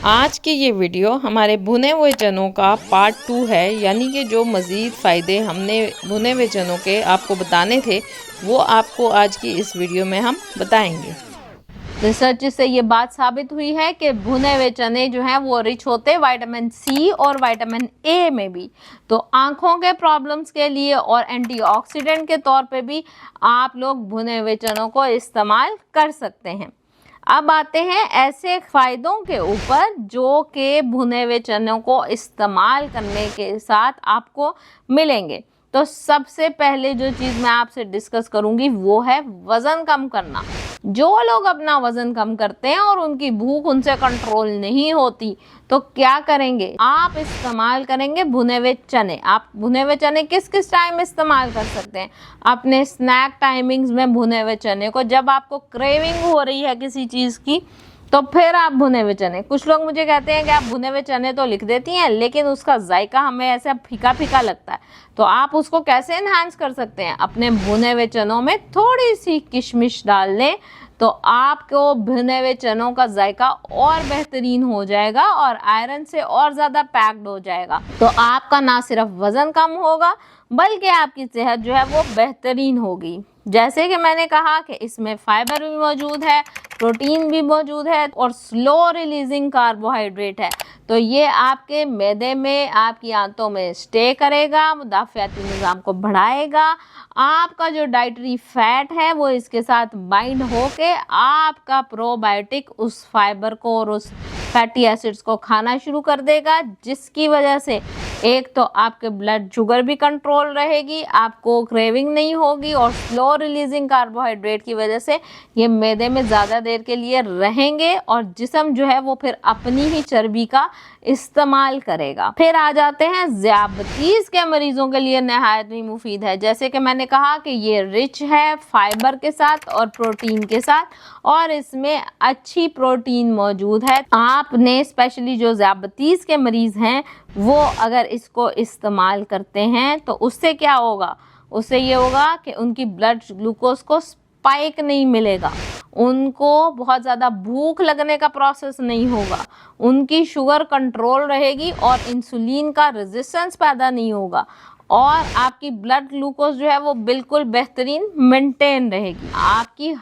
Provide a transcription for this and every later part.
आज की ये वीडियो हमारे भुने हुए चनों का पार्ट 2 है, यानी कि जो मज़ीद फ़ायदे हमने भुने हुए चनों के आपको बताने थे वो आपको आज की इस वीडियो में हम बताएंगे। रिसर्च से ये बात साबित हुई है कि भुने हुए चने जो हैं वो रिच होते हैं विटामिन सी और विटामिन ए में भी। तो आंखों के प्रॉब्लम्स के लिए और एंटीऑक्सीडेंट के तौर पे भी आप लोग भुने हुए चनों को इस्तेमाल कर सकते हैं। अब आते हैं ऐसे फायदों के ऊपर जो कि भुने हुए चनों को इस्तेमाल करने के साथ आपको मिलेंगे। तो सबसे पहले जो चीज़ मैं आपसे डिस्कस करूंगी वो है वज़न कम करना। जो लोग अपना वज़न कम करते हैं और उनकी भूख उनसे कंट्रोल नहीं होती तो क्या करेंगे, आप इस्तेमाल करेंगे भुने हुए चने। आप भुने हुए चने किस किस टाइम इस्तेमाल कर सकते हैं? अपने स्नैक टाइमिंग्स में भुने हुए चने को, जब आपको क्रेविंग हो रही है किसी चीज़ की तो फिर आप भुने हुए चने। कुछ लोग मुझे कहते हैं कि आप भुने हुए चने तो लिख देती हैं लेकिन उसका जायका हमें ऐसा फीका फीका लगता है, तो आप उसको कैसे एनहांस कर सकते हैं? अपने भुने हुए चनों में थोड़ी सी किशमिश डाल लें तो आपको भुने हुए चनों का जायका और बेहतरीन हो जाएगा और आयरन से और ज़्यादा पैक्ड हो जाएगा। तो आपका ना सिर्फ वज़न कम होगा बल्कि आपकी सेहत जो है वो बेहतरीन होगी। जैसे कि मैंने कहा कि इसमें फाइबर भी मौजूद है, प्रोटीन भी मौजूद है और स्लो रिलीजिंग कार्बोहाइड्रेट है। तो ये आपके मैदे में, आपकी आंतों में स्टे करेगा, मुदाफ़ियाती निज़ाम को बढ़ाएगा। आपका जो डाइटरी फैट है वो इसके साथ बाइंड होके आपका प्रोबायोटिक उस फाइबर को और उस फैटी एसिड्स को खाना शुरू कर देगा, जिसकी वजह से एक तो आपके ब्लड शुगर भी कंट्रोल रहेगी, आपको क्रेविंग नहीं होगी और स्लो रिलीजिंग कार्बोहाइड्रेट की वजह से ये मैदे में ज़्यादा देर के लिए रहेंगे और जिस्म जो है वो फिर अपनी ही चर्बी का इस्तेमाल करेगा। फिर आ जाते हैं ज़ियाबतीस के मरीजों के लिए नहायत ही मुफीद है। जैसे कि मैंने कहा कि ये रिच है फाइबर के साथ और प्रोटीन के साथ और इसमें अच्छी प्रोटीन मौजूद है। आपने स्पेशली जो ज़ियाबतीस के मरीज़ हैं वो अगर इसको इस्तेमाल करते हैं तो उससे क्या होगा, उससे ये होगा कि उनकी ब्लड ग्लूकोज को स्पाइक नहीं मिलेगा, उनको बहुत ज़्यादा भूख लगने का प्रोसेस नहीं होगा, उनकी शुगर कंट्रोल रहेगी और इंसुलिन का रेजिस्टेंस पैदा नहीं होगा और आपकी ब्लड ग्लूकोज जो है वो बिल्कुल बेहतरीन मेंटेन रहेगी। आपकी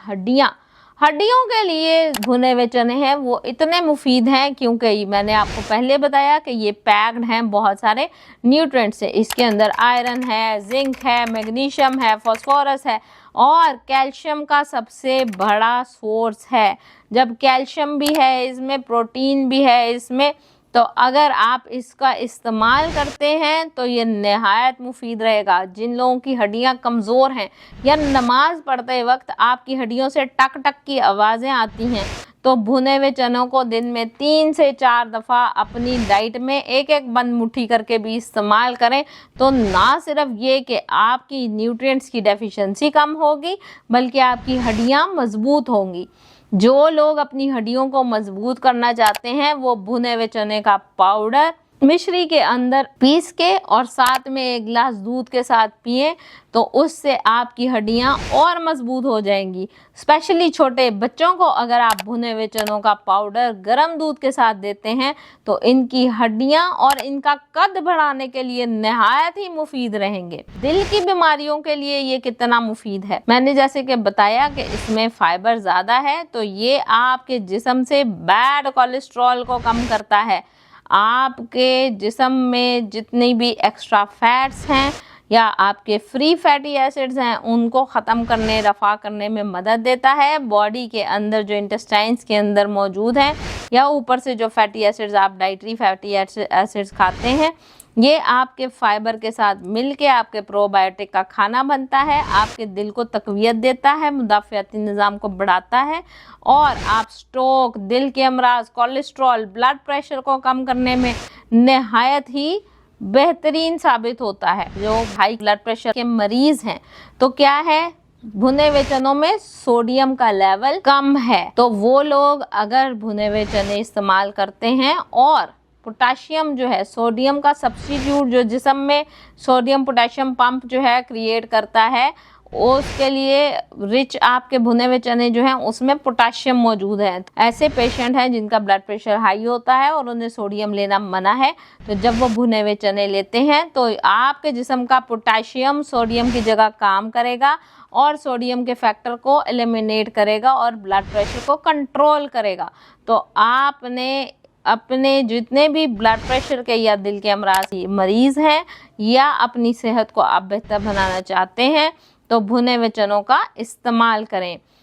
हड्डियों के लिए भुने हुए चने हैं वो इतने मुफीद हैं क्योंकि मैंने आपको पहले बताया कि ये पैक्ड हैं बहुत सारे न्यूट्रिएंट्स से। इसके अंदर आयरन है, जिंक है, मैग्नीशियम है, फास्फोरस है और कैल्शियम का सबसे बड़ा सोर्स है। जब कैल्शियम भी है इसमें, प्रोटीन भी है इसमें, तो अगर आप इसका इस्तेमाल करते हैं तो ये नहायत मुफीद रहेगा। जिन लोगों की हड्डियां कमज़ोर हैं या नमाज पढ़ते वक्त आपकी हड्डियों से टक टक की आवाज़ें आती हैं तो भुने हुए चनों को दिन में 3 से 4 दफ़ा अपनी डाइट में एक एक बंद मुट्ठी करके भी इस्तेमाल करें तो ना सिर्फ ये कि आपकी न्यूट्रिएंट्स की डेफिशिएंसी कम होगी बल्कि आपकी हड्डियाँ मजबूत होंगी। जो लोग अपनी हड्डियों को मजबूत करना चाहते हैं वो भुने हुए चने का पाउडर मिश्री के अंदर पीस के और साथ में 1 गिलास दूध के साथ पिएं तो उससे आपकी हड्डियां और मजबूत हो जाएंगी। स्पेशली छोटे बच्चों को अगर आप भुने हुए चनों का पाउडर गर्म दूध के साथ देते हैं तो इनकी हड्डियां और इनका कद बढ़ाने के लिए नहायत ही मुफीद रहेंगे। दिल की बीमारियों के लिए ये कितना मुफीद है, मैंने जैसे कि बताया कि इसमें फाइबर ज़्यादा है तो ये आपके जिस्म से बैड कोलेस्ट्रॉल को कम करता है। आपके जिस्म में जितनी भी एक्स्ट्रा फैट्स हैं या आपके फ्री फैटी एसिड्स हैं उनको ख़त्म करने, रफ़ा करने में मदद देता है। बॉडी के अंदर जो इंटेस्टाइन्स के अंदर मौजूद हैं या ऊपर से जो फैटी एसिड्स आप डाइटरी फैटी एसिड्स खाते हैं ये आपके फाइबर के साथ मिलके आपके प्रोबायोटिक का खाना बनता है, आपके दिल को तक़वियत देता है, मुदाफ़ियाती निज़ाम को बढ़ाता है और आप स्ट्रोक, दिल के अमराज, कोलेस्ट्रॉल, ब्लड प्रेशर को कम करने में नहायत ही बेहतरीन साबित होता है। जो हाई ब्लड प्रेशर के मरीज़ हैं तो क्या है, भुने हुए चनों में सोडियम का लेवल कम है तो वो लोग अगर भुने हुए चने इस्तेमाल करते हैं और पोटाशियम जो है, सोडियम का सब्स्टिट्यूट जो जिस्म में सोडियम पोटाशियम पंप जो है क्रिएट करता है, उसके लिए रिच आपके भुने हुए चने जो हैं उसमें पोटाशियम मौजूद है। ऐसे पेशेंट हैं जिनका ब्लड प्रेशर हाई होता है और उन्हें सोडियम लेना मना है, तो जब वो भुने हुए चने लेते हैं तो आपके जिस्म का पोटाशियम सोडियम की जगह काम करेगा और सोडियम के फैक्टर को एलिमिनेट करेगा और ब्लड प्रेशर को कंट्रोल करेगा। तो आपने अपने जितने भी ब्लड प्रेशर के या दिल के अमराज मरीज़ हैं या अपनी सेहत को आप बेहतर बनाना चाहते हैं तो भुने हुए चनों का इस्तेमाल करें।